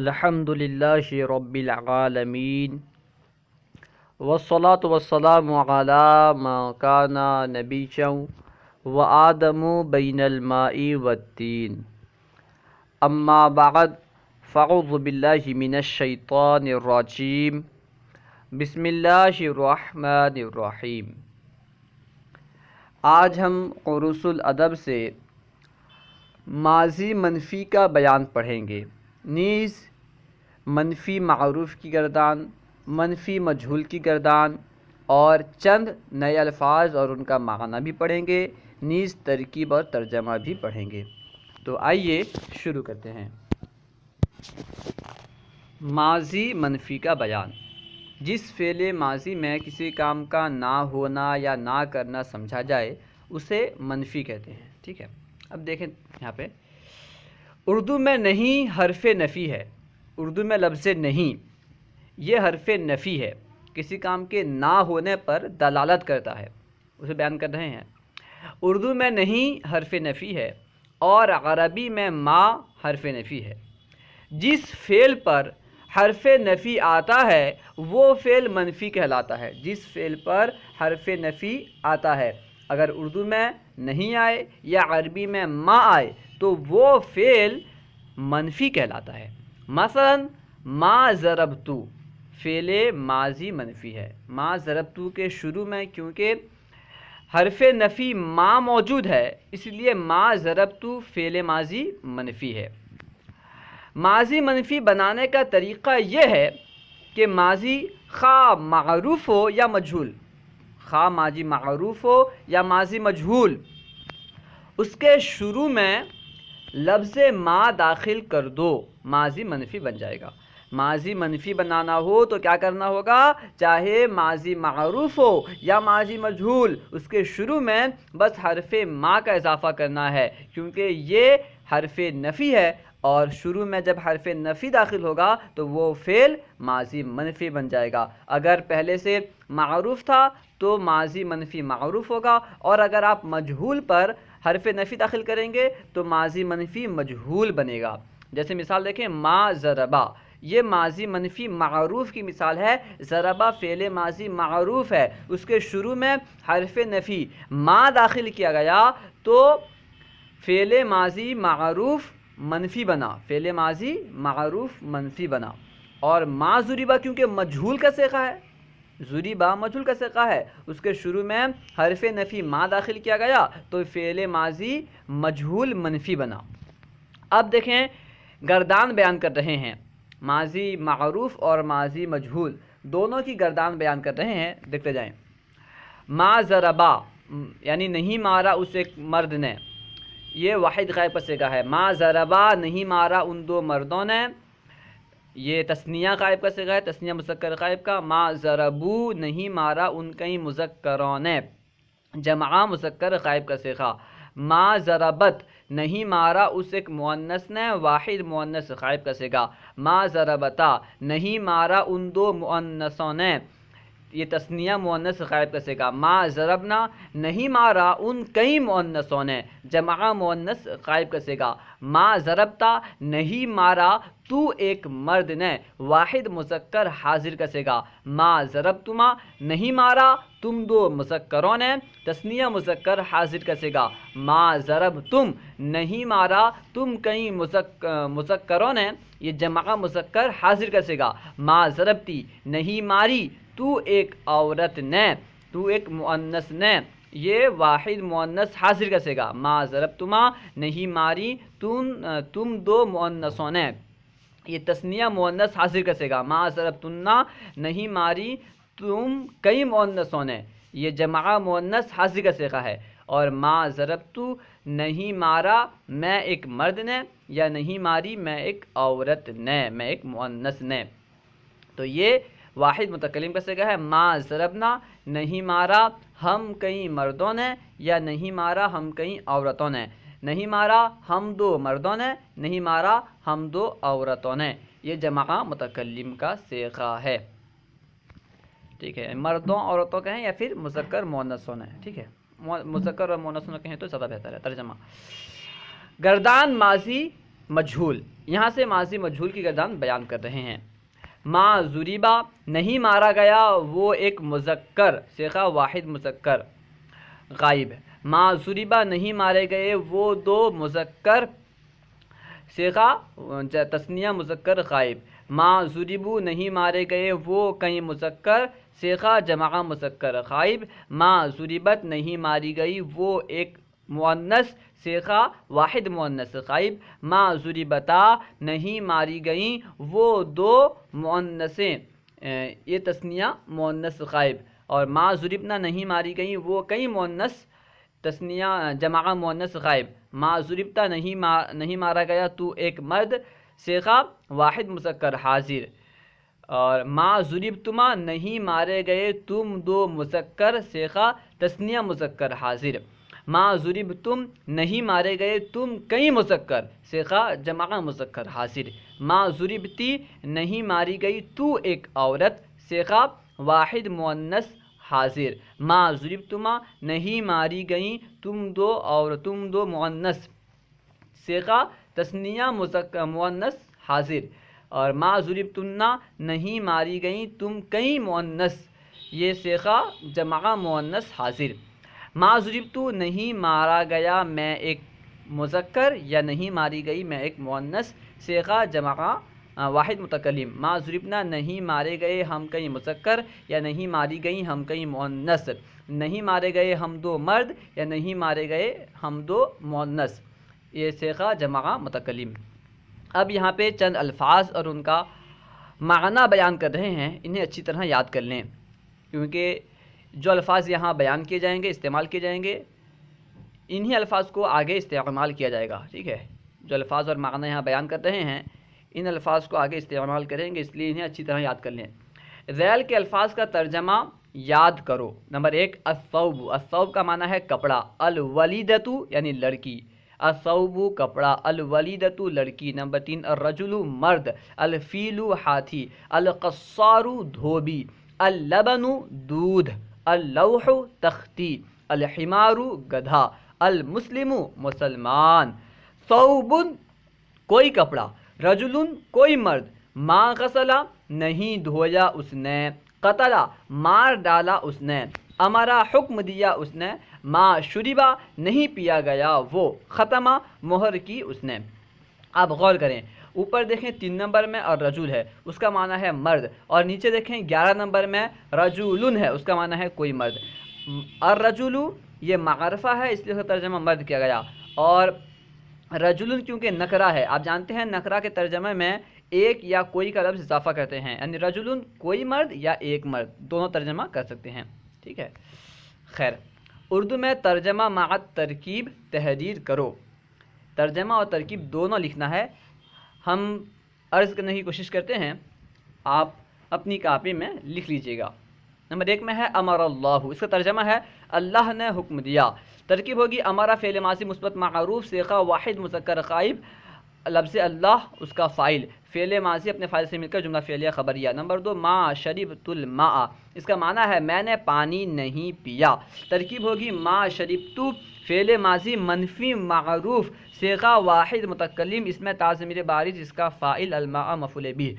الحمدللہ رب العالمین والصلاة والسلام علی ما کان نبیًا وآدم بین الماء والطین اما بعد فاعوذ باللہ من الشیطان الرجیم بسم اللہ الرحمن الرحیم۔ آج ہم عروس الادب سے ماضی منفی کا بیان پڑھیں گے، نیز منفی معروف کی گردان، منفی مجہول کی گردان اور چند نئے الفاظ اور ان کا معنی بھی پڑھیں گے، نیز ترکیب اور ترجمہ بھی پڑھیں گے۔ تو آئیے شروع کرتے ہیں۔ ماضی منفی کا بیان، جس فعل ماضی میں کسی کام کا نہ ہونا یا نہ کرنا سمجھا جائے اسے منفی کہتے ہیں۔ ٹھیک ہے، اب دیکھیں یہاں پہ اردو میں نہیں حرف نفی ہے۔ اردو میں لفظ نہیں یہ حرف نفی ہے، کسی کام کے نہ ہونے پر دلالت کرتا ہے، اسے بیان کر رہے ہیں۔ اردو میں نہیں حرف نفی ہے اور عربی میں ما حرف نفی ہے۔ جس فعل پر حرف نفی آتا ہے وہ فعل منفی کہلاتا ہے۔ جس فعل پر حرف نفی آتا ہے، اگر اردو میں نہیں آئے یا عربی میں ما آئے تو وہ فعل منفی کہلاتا ہے۔ مثلا ما ضربتو فعل ماضی منفی ہے۔ ما ضربتو کے شروع میں کیونکہ حرف نفی ما موجود ہے اس لیے ما ضربتو فعل ماضی منفی ہے۔ ماضی منفی بنانے کا طریقہ یہ ہے کہ ماضی خواہ معروف ہو یا مجہول، خواہ ماضی معروف ہو یا ماضی مجہول، اس کے شروع میں لفظ ما داخل کر دو، ماضی منفی بن جائے گا۔ ماضی منفی بنانا ہو تو کیا کرنا ہوگا؟ چاہے ماضی معروف ہو یا ماضی مجہول، اس کے شروع میں بس حرف ما کا اضافہ کرنا ہے، کیونکہ یہ حرف نفی ہے اور شروع میں جب حرف نفی داخل ہوگا تو وہ فعل ماضی منفی بن جائے گا۔ اگر پہلے سے معروف تھا تو ماضی منفی معروف ہوگا، اور اگر آپ مجہول پر حرف نفی داخل کریں گے تو ماضی منفی مجہول بنے گا۔ جیسے مثال دیکھیں، ما ضربا، یہ ماضی منفی معروف کی مثال ہے۔ ضربا فعل ماضی معروف ہے، اس کے شروع میں حرف نفی ما داخل کیا گیا تو فعل ماضی معروف منفی بنا، فعل ماضی معروف منفی بنا۔ اور ما ضربا کیونکہ مجہول کا صیغہ ہے، ضربا مجہول کا صیغہ ہے، اس کے شروع میں حرف نفی ما داخل کیا گیا تو فعل ماضی مجہول منفی بنا۔ اب دیکھیں گردان بیان کر رہے ہیں، ماضی معروف اور ماضی مجہول دونوں کی گردان بیان کر رہے ہیں، دیکھتے جائیں۔ ما ضربا یعنی نہیں مارا اس ایک مرد نے، یہ واحد غائب کا صیغہ ہے۔ ما ضربا نہیں مارا ان دو مردوں نے، یہ تثنیہ غائب کا صیغہ ہے، تثنیہ مذکر غائب کا۔ ما ضربو نہیں مارا ان کئی مذکروں نے، جمع مذکر غائب کا صیغہ۔ ما ضربت نہیں مارا اس ایک مؤنث نے، واحد مؤنث غائب کا صیغہ۔ ما ضربتا نہیں مارا ان دو مؤنثوں نے، یہ تثنیہ مؤنث غائب کا صیغہ۔ ما ضربنا نہیں مارا ان کئی مؤنثوں نے، جمع مؤنث غائب کا صیغہ۔ ما ضربتا نہیں مارا تو ایک مرد نے، واحد مذکر حاضر کا صیغہ۔ ما ضربتما نہیں مارا تم دو مذکروں نے، تثنیہ مذکر حاضر کا صیغہ۔ ما ضربتم نہیں مارا تم کئی مذکروں نے، یہ جمع مذکر حاضر کا صیغہ۔ ما ضربتی نہیں ماری تو ایک عورت نے، تو ایک مؤنث نے، یہ واحد مؤنث حاضر کا صیغہ۔ ما ضربتما نہیں ماری تم دو مؤنثوں نے، یہ تثنیہ مؤنث حاضر کا صیغہ۔ ما ضربتنا نہیں ماری تم کئی مؤنثوں نے، یہ جمع مؤنث حاضر کا صیغہ ہے۔ اور ما ضربتو نہیں مارا میں ایک مرد نے، یا نہیں ماری میں ایک عورت نے، میں ایک مؤنث نے، تو یہ واحد متکلم کا صیغہ ہے۔ ما ضربنا نہیں مارا ہم کئی مردوں نے، یا نہیں مارا ہم کئی عورتوں نے، نہیں مارا ہم دو مردوں نے، نہیں مارا ہم دو عورتوں نے، یہ جمع متکلم کا صیغہ ہے۔ ٹھیک ہے، مردوں عورتوں کہیں یا پھر مذکر مؤنثوں نے، ٹھیک ہے، مذکر اور مؤنثوں کہیں تو زیادہ بہتر ہے۔ ترجمہ، گردان ماضی مجہول یہاں سے ماضی مجہول کی گردان بیان کر رہے ہیں۔ ما ضریبا نہیں مارا گیا وہ ایک مذکر صیغہ واحد مذکر غائب ہے۔ ما ضریبا نہیں مارے گئے وہ دو مذکر صیغہ تثنیہ مذکر غائب۔ ما ضربو نہیں مارے گئے وہ کئی مذکر صیغہ جمع مذکر غائب۔ ما ضربت نہیں ماری گئی وہ ایک مؤنث صیغہ واحد مؤنث غائب۔ ما ضربتا نہیں ماری گئیں وہ دو مؤنثیں یہ تثنیہ مؤنث غائب، اور ما ضربنا نہیں ماری گئیں وہ کئی مؤنث تثنیہ جمع مؤنث غائب۔ ما ضربتا نہیں مارا گیا تو ایک مرد صیغہ واحد مذکر حاضر، اور ما ضربتما نہیں مارے گئے تم دو مذکر صیغہ تثنیہ مذکر حاضر۔ ما ضربتم نہیں مارے گئے تم کئی مذکر صیغہ جمع مذکر حاضر۔ ما ضربتی نہیں ماری گئی تو ایک عورت صیغہ واحد مؤنث حاضر۔ ما ضربتما نہیں ماری گئیں تم دو مؤنث صیغہ تثنیہ مؤنث حاضر، اور ما ضربتنا نہیں ماری گئیں تم کئی مؤنث یہ صیغہ جمع مؤنث حاضر۔ ما ضربتو نہیں مارا گیا میں ایک مذکر یا نہیں ماری گئی میں ایک مؤنث صیغہ جمع واحد متکلم۔ ما ضربنا نہیں مارے گئے ہم کئی مذکر یا نہیں ماری گئیں ہم کئی مؤنث۔ نہیں مارے گئے ہم دو مرد یا نہیں مارے گئے ہم دو مؤنث یہ صیغہ جمع متکلم۔ اب یہاں پہ چند الفاظ اور ان کا معنی بیان کر رہے ہیں، انہیں اچھی طرح یاد کر لیں، کیونکہ جو الفاظ یہاں بیان کیے جائیں گے استعمال کیے جائیں گے انہی الفاظ کو آگے استعمال کیا جائے گا، ٹھیک ہے۔ جو الفاظ اور معنی یہاں بیان کر رہے ہیں ان الفاظ کو آگے استعمال کریں گے، اس لیے انہیں اچھی طرح یاد کر لیں۔ ذیل کے الفاظ کا ترجمہ یاد کرو۔ نمبر 1 الثوب، الثوب کا معنی ہے کپڑا، الولیدتو یعنی لڑکی، الثوب کپڑا، الولیدتو لڑکی۔ نمبر 3 الرجل مرد، الفیل ہاتھی، القصار دھوبی، اللبن دودھ، اللوح تختی، الحمار گدھا، المسلم مسلمان۔ ثوب کوئی کپڑا، رجل کوئی مرد، ما غسلا نہیں دھویا اس نے، قتلا مار ڈالا اس نے، امرا حکم دیا اس نے، ما شربا نہیں پیا گیا وہ، ختمہ مہر کی اس نے۔ اب غور کریں، اوپر دیکھیں 3 نمبر میں اور رجل ہے اس کا معنی ہے مرد، اور نیچے دیکھیں 11 نمبر میں رجولن ہے اس کا معنی ہے کوئی مرد۔ الرجل یہ معرفہ ہے اس لیے اس کا ترجمہ مرد کیا گیا، اور رجل کیونکہ نکرہ ہے، آپ جانتے ہیں نکرہ کے ترجمے میں ایک یا کوئی کا لفظ اضافہ کرتے ہیں، یعنی رجل کوئی مرد یا ایک مرد دونوں ترجمہ کر سکتے ہیں، ٹھیک ہے۔ خیر، اردو میں ترجمہ مع ترکیب تحریر کرو، ترجمہ اور ترکیب دونوں لکھنا ہے۔ ہم عرض کرنے کی کوشش کرتے ہیں، آپ اپنی کاپی میں لکھ لیجئے گا۔ نمبر 1 میں ہے امر اللہ، اس کا ترجمہ ہے اللہ نے حکم دیا۔ ترکیب ہوگی امارہ فعل ماضی مثبت معروف صیغہ واحد مذکر غائب، لفظ اللہ اس کا فاعل، فعل ماضی اپنے فاعل سے مل کر جملہ فعلیہ خبریہ۔ نمبر 2 ما شربت الماء، اس کا معنی ہے میں نے پانی نہیں پیا۔ ترکیب ہوگی ما شربت فعل ماضی منفی معروف صیغہ واحد متکلم، اس میں تا ضمیر بارز اس کا فاعل، الماء مفعول به،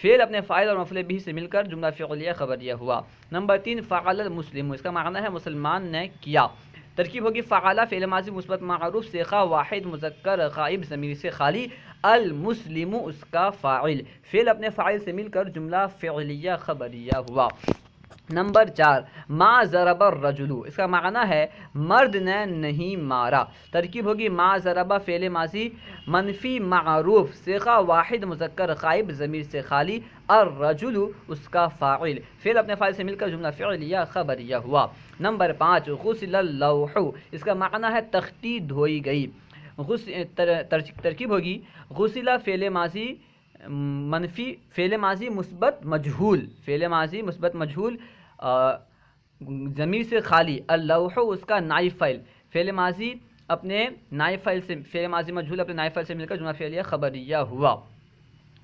فعل اپنے فاعل اور مفعول به سے مل کر جملہ فعلیہ خبریہ ہوا۔ نمبر 3 فعل المسلم، اس کا معنی ہے مسلمان نے کیا۔ ترکیب ہوگی فعل فعل ماضی مثبت معروف صیغہ واحد مذکر غائب ضمیر سے خالی، المسلم اس کا فاعل، فعل اپنے فاعل سے مل کر جملہ فعلیہ خبریہ ہوا۔ نمبر 4 ما ضرب الرجل، اس کا معنی ہے مرد نے نہیں مارا۔ ترکیب ہوگی ما ضرب فعل ماضی منفی معروف صیغہ واحد مذکر غائب ضمیر سے خالی، الرجل اس کا فاعل، فعل اپنے فاعل سے مل کر جملہ فعلیہ خبریہ ہوا۔ نمبر 5 غسل اللوح، اس کا معنی ہے تختی دھوئی گئی۔ ترکیب ہوگی غسل فعل ماضی منفی فعل ماضی مثبت مجہول، فعل ماضی مثبت مجہول ضمیر سے خالی، اللوح اس کا نائب فاعل، فعل ماضی اپنے نائب فاعل سے، فعل ماضی مجہول اپنے نائب فاعل سے مل کر جملہ فعلیہ خبریہ ہوا۔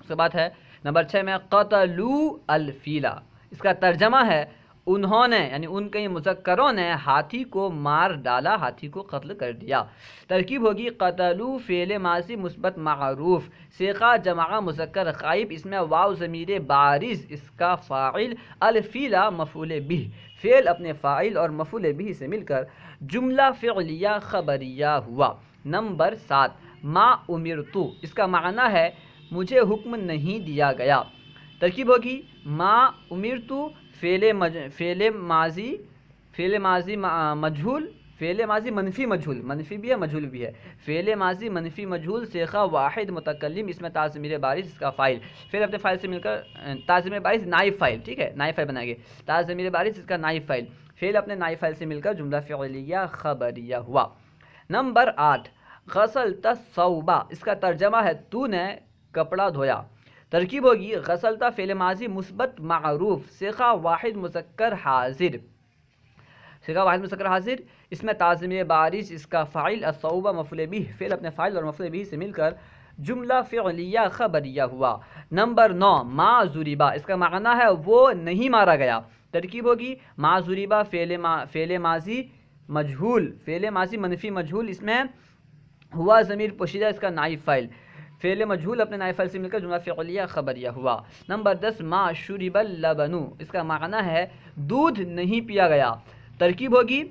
اس کے بعد ہے نمبر 6 میں قتلوا الفیل، اس کا ترجمہ ہے انہوں نے یعنی ان کئی مذکروں نے ہاتھی کو مار ڈالا، ہاتھی کو قتل کر دیا۔ ترکیب ہوگی قتلوا فعل ماضی مثبت معروف، سیغہ جمع مذکر غائب، اس میں واو ضمیر بارز اس کا فاعل، الفیلہ مفعول بہ، فعل اپنے فاعل اور مفعول بہ سے مل کر جملہ فعلیہ خبریہ ہوا۔ نمبر 7 ما امرتو، اس کا معنی ہے مجھے حکم نہیں دیا گیا۔ ترکیب ہوگی ما امرتو فعل ماضی مجہول، فعل ماضی منفی مجہول، منفی بھی ہے مجہول بھی ہے، فعل ماضی منفی مجہول صیغہ واحد متکلم، اس میں تا ضمیر بارز اس کا فاعل، پھر اپنے فاعل سے مل کر تا ضمیر بارز نائب فاعل، ٹھیک ہے نائب فاعل بنائیں گے، تا ضمیر بارز اس کا نائب فاعل، فعل اپنے نائب فاعل سے مل کر جملہ فعلیہ خبریہ ہوا۔ نمبر 8 غسلت الثوب، اس کا ترجمہ ہے تو نے کپڑا دھویا۔ ترکیب ہوگی غسلت فعل ماضی مثبت معروف، صیغہ واحد مذکر حاضر، صیغہ واحد مذکر حاضر، اس میں تا ضمیر بارز اس کا فاعل، الثوب مفعول بہ، فعل اپنے فاعل اور مفعول بہ سے مل کر جملہ فعلیہ خبریہ ہوا۔ نمبر 9 ما ضربا، اس کا معنی ہے وہ نہیں مارا گیا۔ ترکیب ہوگی ما ضربا فعل ماضی مجہول، فعل ماضی منفی مجہول، اس میں ہوا ضمیر پوشیدہ اس کا نائب فاعل، فعل مجہول اپنے نائب فاعل سے مل کر جملہ فعلیہ خبریہ ہوا۔ نمبر 10 ما شرب اللبن، اس کا معنی ہے دودھ نہیں پیا گیا۔ ترکیب ہوگی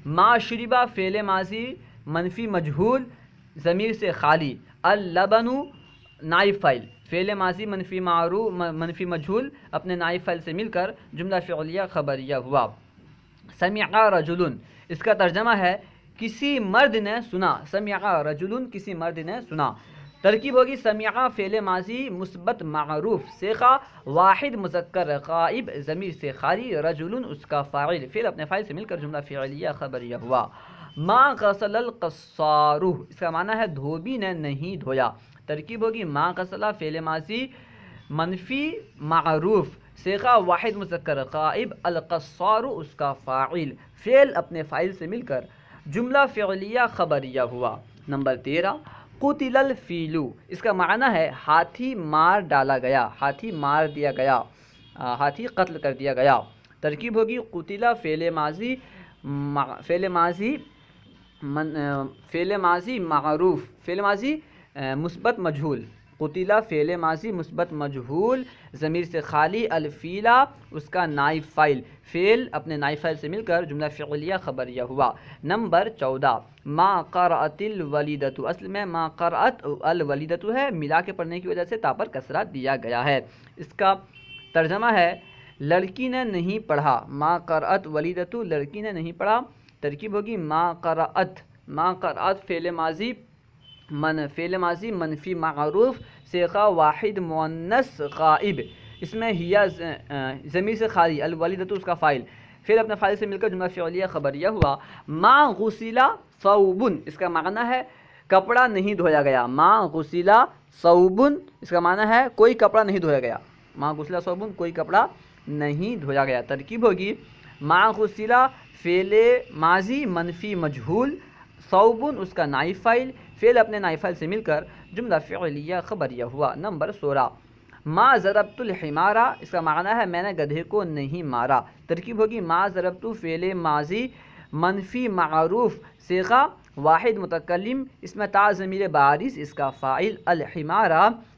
ما شربا فعل ماضی منفی مجہول ضمیر سے خالی، اللبن نائب فاعل، فعل ماضی منفی مجہول اپنے نائب فاعل سے مل کر جملہ فعلیہ خبریہ ہوا۔ سمع رجل، اس کا ترجمہ ہے کسی مرد نے سنا، سمع رجل کسی مرد نے سنا۔ ترکیب ہوگی سمع فعل ماضی مثبت معروف، صیغہ واحد مذکر غائب ضمیر سے خالی، رجل اس کا فاعل، فعل اپنے فاعل سے مل کر جملہ فعلیہ خبریہ ہوا۔ ما غسل القصار، اس کا معنی ہے دھوبی نے نہیں دھویا۔ ترکیب ہوگی ما غسل فعل ماضی منفی معروف، صیغہ واحد مذکر غائب، القصار اس کا فاعل، فعل اپنے فاعل سے مل کر جملہ فعلیہ خبریہ ہوا۔ نمبر 13 قتل الفیل، اس کا معنی ہے ہاتھی مار ڈالا گیا، ہاتھی مار دیا گیا، ہاتھی قتل کر دیا گیا۔ ترکیب ہوگی قتل فعل ماضی معروف، فعل ماضی مثبت مجہول، قتل فعل ماضی مثبت مجہول ضمیر سے خالی، الفیلہ اس کا نائب فاعل، فعل اپنے نائب فاعل سے مل کر جملہ فعلیہ خبریہ ہوا۔ نمبر 14 ما قرأت الولیدۃ، اصل میں ما قرأت الولیدۃ ہے، ملا کے پڑھنے کی وجہ سے تا پر کسرہ دیا گیا ہے۔ اس کا ترجمہ ہے لڑکی نے نہیں پڑھا، ما قرأت ولیدۃ لڑکی نے نہیں پڑھا۔ ترکیب ہوگی ما قرأت فعل ماضی منفی معروف، صیغہ واحد مؤنث غائب، اس میں ہیا ضمیر سے خالی، الوالدۃ اس کا فاعل، پھر اپنے فاعل سے مل کر جملہ فعلیہ خبریہ ہوا۔ ما غسل ثوب، اس کا معنی ہے کپڑا نہیں دھویا گیا، ما غسل ثوب اس کا معنی ہے کوئی کپڑا نہیں دھویا گیا، ما غسل ثوب کوئی کپڑا نہیں دھویا گیا۔ ترکیب ہوگی ما غسل فعل ماضی منفی مجہول، ثوب اس کا نائب فاعل، فعل اپنے نائب فاعل سے مل کر جملہ فعلیہ خبریہ ہوا۔ نمبر 16 ما ضربت الحمار، اس کا معنی ہے میں نے گدھے کو نہیں مارا۔ ترکیب ہوگی ما ضربت فعل ماضی منفی معروف، صیغہ واحد متکلم، اس میں تا ضمیر بارز اس کا فاعل، الحمار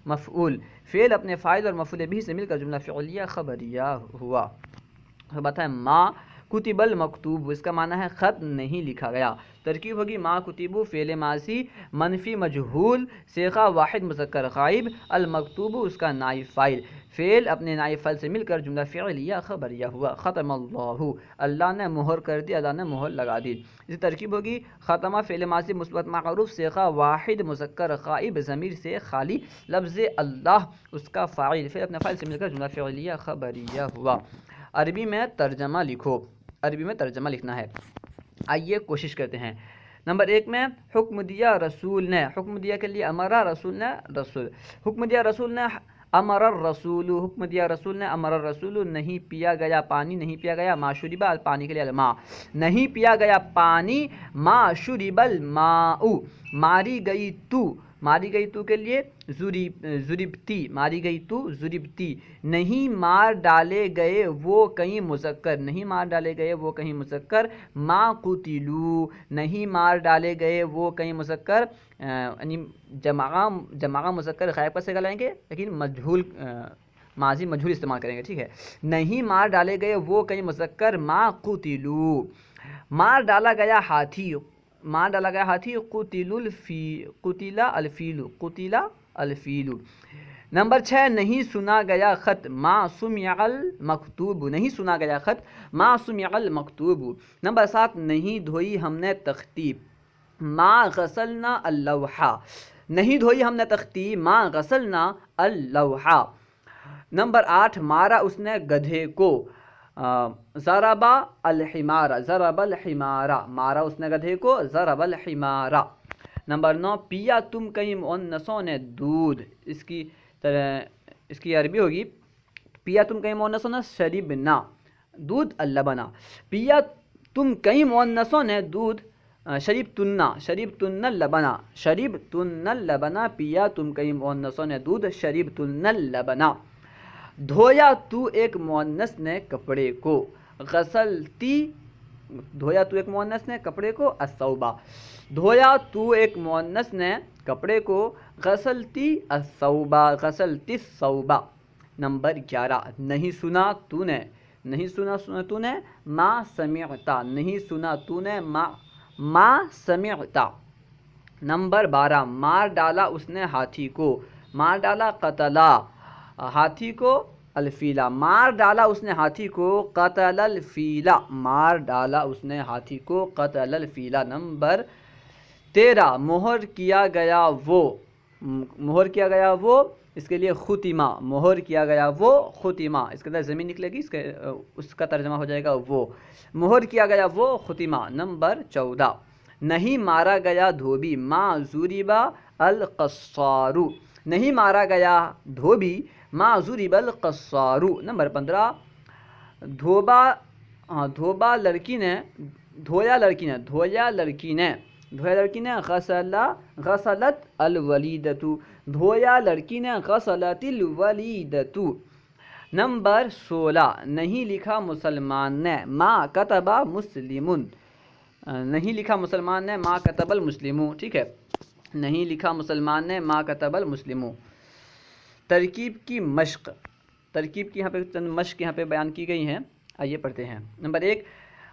مفعول، فعل اپنے فاعل اور مفعول بھی سے مل کر جملہ فعلیہ خبریہ ہوا۔ بات ہے ما کتب المکتوب، اس کا معنی ہے خط نہیں لکھا گیا۔ ترکیب ہوگی ما کتب فعل ماضی منفی مجہول، صیغہ واحد مذکر غائب، المکتوب اس کا نائب فاعل، فعل اپنے نائب فاعل سے مل کر جملہ فعلیہ خبریہ ہوا۔ ختم اللہ، اللہ نے مہر کر دی، اللہ نے مہر لگا دی۔ اسی ترکیب ہوگی ختمہ فعل ماضی مثبت معروف، صیغہ واحد مذکر غائب ضمیر سے خالی، لفظ اللہ اس کا فاعل، فعل اپنے فاعل سے مل کر جملہ فعلیہ خبریہ ہوا۔ عربی میں ترجمہ لکھو، عربی میں ترجمہ لکھنا ہے، آئیے کوشش کرتے ہیں۔ نمبر 1 میں حکم دیا رسول نے، حکم دیا کے لیے امرا، رسول نے رسول، حکم دیا رسول نے امر الرسول، حکم دیا رسول نے امر الرسول، نہیں پیا گیا پانی، نہیں پیا گیا، ما شرب پانی کے لیے الماء، نہیں پیا گیا پانی، ما شرب الماء، ماری گئی تو ماری گئی تو کے لیے ضربتی، ماری گئی تو ضربتی، نہیں مار ڈالے گئے وہ کہیں مذکر، نہیں مار ڈالے گئے وہ کہیں مذکر، ما قتلوا، نہیں مار ڈالے گئے وہ کہیں مذکر، یعنی جمع مذکر غائب کا صیغہ لائیں گے لیکن مجہول ماضی مجہول استعمال کریں گے، ٹھیک ہے، نہیں مار ڈالے گئے وہ کہیں مذکر، ما قتلوا، مار ڈالا گیا ہاتھی، مار ڈالا گیا ہاتھی، قتل الفیل. نمبر 6 نہیں سنا گیا خط، ما سمع المکتوب، نہیں سنا گیا خط، ما سمع المکتوب. نمبر 7 نہیں دھوئی ہم نے تختی، ما غسلنا اللوحہ، نہیں دھوئی ہم نے تختی، ما غسلنا اللوحہ. نمبر 8 مارا اس نے گدھے کو، ضربا الحمارا، ضرب الحمارا، مارا اس نے گدھے کو، ضرب الحمارا. نمبر 9 پیا تم کئی مؤنثوں نے دودھ، اس کی عربی ہوگی پیا تم کئی مؤنثوں نے شربنا، دودھ اللبنا، پیا تم کئی مؤنثوں نے دودھ، شربتن اللبنا، شربتن اللبنا، پیا تم کئی مؤنثوں نے دودھ، شربتن اللبنا. دھویا تو ایک مؤنث نے کپڑے کو، غسلتی، دھویا تو ایک مؤنث نے کپڑے کو، الثوبا، دھویا تو ایک مؤنث نے کپڑے کو، غسلتی الثوبا، غسلتی الثوبا. نمبر 11 نہیں سنا تو نے، نہیں سنا تو نے، ما سمعتا، نہیں سنا تو نے، ما سمعتا. نمبر 12 مار ڈالا اس نے ہاتھی کو، مار ڈالا قتلا، ہاتھی کو، الفیلا، مار ڈالا اس نے ہاتھی کو، قتل الفیلا، مار ڈالا اس نے ہاتھی کو، قتل الفیلا. نمبر 13 مہر کیا گیا وہ، مہر کیا گیا وہ، اس کے لیے ختمہ، مہر کیا گیا وہ، ختمہ، اس کے اندر زمین نکلے گی، اس کا ترجمہ ہو جائے گا وہ، مہر کیا گیا وہ، ختمہ. نمبر 14 نہیں مارا گیا دھوبی، ما ضرب القصار، نہیں مارا گیا دھوبی، ما ضرب القصار. نمبر 15 دھوبا لڑکی نے، دھویا لڑکی نے، دھویا لڑکی نے، دھویا لڑکی نے، غسلت الولیدۃ، دھویا لڑکی نے، غسلت الولیدۃ. نمبر 16 نہیں لکھا مسلمان نے، ما کتب مسلم، نہیں لکھا مسلمان نے، ما کتب المسلم، ٹھیک ہے، نہیں لکھا مسلمان نے، ما کتب المسلم. ترکیب کی مشق، ترکیب کی یہاں پہ چند مشق یہاں پہ بیان کی گئی ہیں، آئیے پڑھتے ہیں. نمبر 1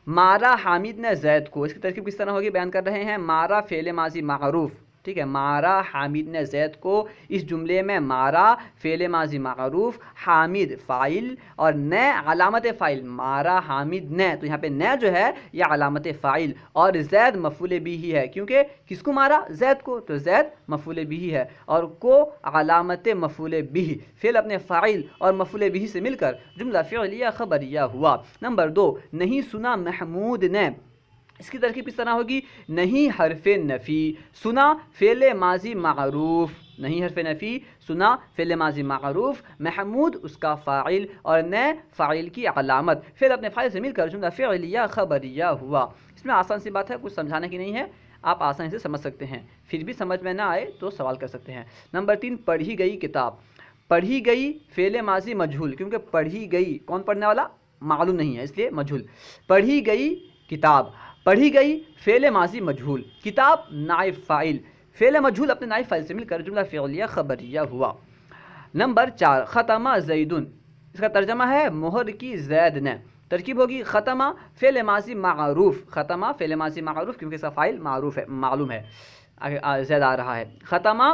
مارا حامد نے زید کو، اس کی ترکیب کس طرح ہوگی بیان کر رہے ہیں. مارا فعل ماضی معروف، ٹھیک ہے، مارا حامد نے زید کو، اس جملے میں مارا فعل ماضی معروف، حامد فاعل اور نے علامت فاعل، مارا حامد نے، تو یہاں پہ نے جو ہے یہ علامت فاعل، اور زید مفعول بھی ہی ہے، کیونکہ کس کو مارا، زید کو، تو زید مفعول بھی ہے، اور کو علامت مفعول بھی، فعل اپنے فاعل اور مفعول بھی سے مل کر جملہ فعلیہ خبریہ ہوا. نمبر 2 نہیں سنا محمود نے، اس کی ترکیب اس طرح ہوگی. نہیں حرف نفی، سنا فعل ماضی معروف، نہیں حرف نفی، سنا فعل ماضی معروف، محمود اس کا فاعل اور نے فاعل کی علامت، فعل اپنے فاعل سے مل کر جملہ فعلیہ خبریہ ہوا. اس میں آسان سی بات ہے، کچھ سمجھانے کی نہیں ہے، آپ آسانی سے سمجھ سکتے ہیں، پھر بھی سمجھ میں نہ آئے تو سوال کر سکتے ہیں. نمبر 3 پڑھی گئی کتاب، پڑھی گئی فعل ماضی مجہول، کیونکہ پڑھی گئی کون پڑھنے والا معلوم نہیں ہے، اس لیے مجہول. پڑھی گئی کتاب، پڑھی گئی فعل ماضی مجہول، کتاب نائب فاعل، فعل مجہول اپنے نائب فاعل سے مل کر جملہ فعلیہ خبریہ ہوا. نمبر 4 ختمہ زیدن، اس کا ترجمہ ہے مہر کی زید نے. ترکیب ہوگی ختمہ فعل ماضی معروف، ختمہ فعل ماضی معروف کیونکہ اس کا فاعل معروف ہے، معلوم ہے، زید آ رہا ہے. ختمہ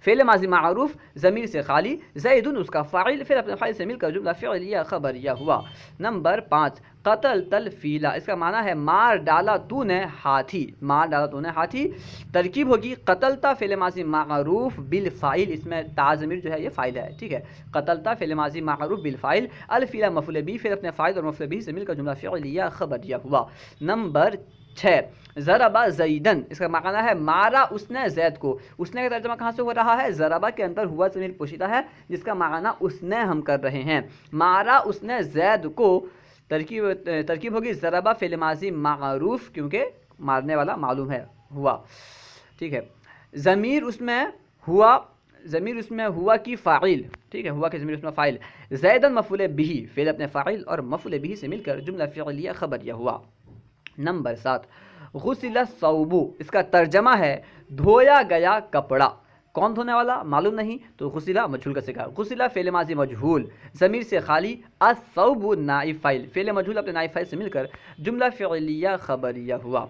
فعل ماضی معروف ضمیر سے خالی، زیدن اس کا فاعل، پھر اپنے فاعل سے مل کر جملہ فعلیہ خبریہ ہوا. نمبر 5 قتل تلفیلا، اس کا معنی ہے مار ڈالا تو نے ہاتھی، مار ڈالا تو نے ہاتھی. ترکیب ہوگی قتلتا فعل ماضی معروف بالفاعل، اس میں تا ضمیر جو ہے یہ فاعل ہے، ٹھیک ہے، قتلتا فعل ماضی معروف بالفاعل، الفیلا مفعول بھی، پھر اپنے فاعل اور مفعول بھی سے مل کر جملہ فعلیہ خبریہ ہوا. نمبر 6 ضربا زیدن، اس کا معنی ہے مارا اس نے زید کو. اس نے کا ترجمہ کہاں سے ہو رہا ہے، ضربا کے اندر ہوا ضمیر پوشیدہ ہے جس کا معنی اس نے ہم کر رہے ہیں. مارا اس نے زید کو، ترکیب ہوگی ضربا فعل ماضی معروف کیونکہ مارنے والا معلوم ہے ہوا، ٹھیک ہے. ضمیر اس میں ہوا کی فاعل، ٹھیک ہے، ہوا کی ضمیر اس میں فاعل، زیدن مفعول بھی، فعل اپنے فاعل اور مفعول بھی سے مل کر جملہ فعلیہ خبریہ ہوا۔ نمبر 7 غسل الثوب، اس کا ترجمہ ہے دھویا گیا کپڑا، کون دھونے والا معلوم نہیں تو غسلہ مجہول کا صیغہ، غسلہ فعل ماضی مجہول ضمیر سے خالی، الثوب نائب فاعل، فعل مجہول اپنے نائب فاعل سے مل کر جملہ فعلیہ خبریہ ہوا۔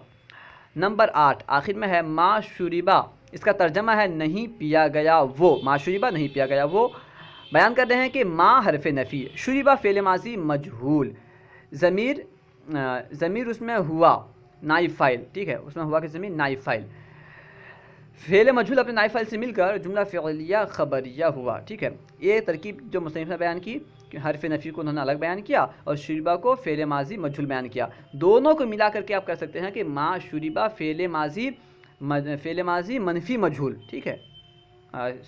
نمبر 8 آخر میں ہے ما شربا، اس کا ترجمہ ہے نہیں پیا گیا وہ، ما شربا نہیں پیا گیا وہ، بیان کر رہے ہیں کہ ما حرف نفی، شربا فعل ماضی مجہول، ضمیر اس میں ہوا نائب فاعل، ٹھیک ہے، اس میں ہوا کی ضمیر نائب فاعل، فعل مجہول اپنے نائب فاعل سے مل کر جملہ فعلیہ خبریہ ہوا، ٹھیک ہے۔ یہ ترکیب جو مصنف نے بیان کی کہ حرف نفی کو انہوں نے الگ بیان کیا اور شربا کو فعل ماضی مجہول بیان کیا، دونوں کو ملا کر کے آپ کر سکتے ہیں کہ ما شربا فعل ماضی منفی مجہول، ٹھیک ہے،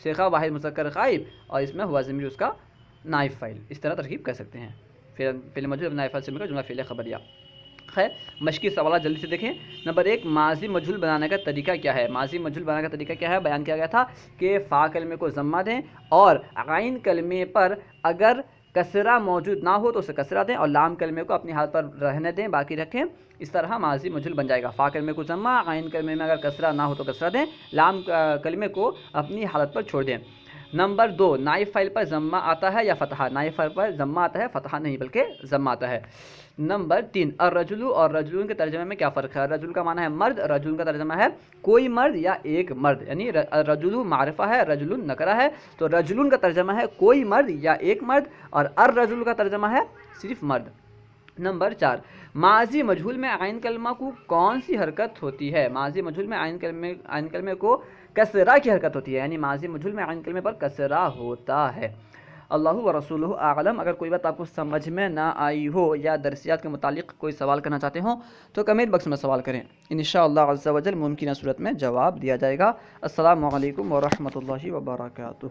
صیغہ واحد مذکر غائب اور اس میں ہوا ضمیر اس کا نائب فاعل، اس طرح ترکیب کر سکتے ہیں، فعل مجہول اپنے نائب فاعل سے مل کر جملہ فعلیہ خبریہ۔ خیر مشقی سوالات جلدی سے دیکھیں۔ نمبر 1 ماضی مجہول بنانے کا طریقہ کیا ہے؟ ماضی مجہول بنانے کا طریقہ کیا ہے؟ بیان کیا گیا تھا کہ فا کلمے کو ضمہ دیں اور عین کلمے پر اگر کسرہ موجود نہ ہو تو اسے کسرہ دیں اور لام کلمے کو اپنی حالت پر رہنے دیں، باقی رکھیں، اس طرح ماضی مجہول بن جائے گا۔ فا کلمے کو ضمہ، عین کلمے میں اگر کسرہ نہ ہو تو کسرہ دیں، لام کلمے کو اپنی حالت پر چھوڑ دیں۔ نمبر 2 نائب فاعل پر ضمہ آتا ہے یا فتحہ؟ نائب فاعل پر ضمہ آتا ہے، فتحہ نہیں بلکہ ضمہ آتا ہے۔ نمبر 3 الرجل اور رجلون کے ترجمے میں کیا فرق ہے؟ رجل کا معنی ہے مرد، رجل کا ترجمہ ہے کوئی مرد یا ایک مرد، یعنی رجل معرفہ ہے، رجل نکرہ ہے، تو رجلون کا ترجمہ ہے کوئی مرد یا ایک مرد اور الرجل کا ترجمہ ہے صرف مرد۔ نمبر 4 ماضی مجہول میں عین کلمہ کو کون سی حرکت ہوتی ہے؟ ماضی مجہول میں عین کلمے کو کسرہ کی حرکت ہوتی ہے، یعنی ماضی مجہول میں عین کلمے پر کسرہ ہوتا ہے۔ اللہ و رسولہ اعلم۔ اگر کوئی بات آپ کو سمجھ میں نہ آئی ہو یا درسیات کے متعلق کوئی سوال کرنا چاہتے ہوں تو کمنٹ باکس میں سوال کریں، انشاءاللہ عز و جل ممکنہ صورت میں جواب دیا جائے گا۔ السلام علیکم ورحمۃ اللہ وبرکاتہ۔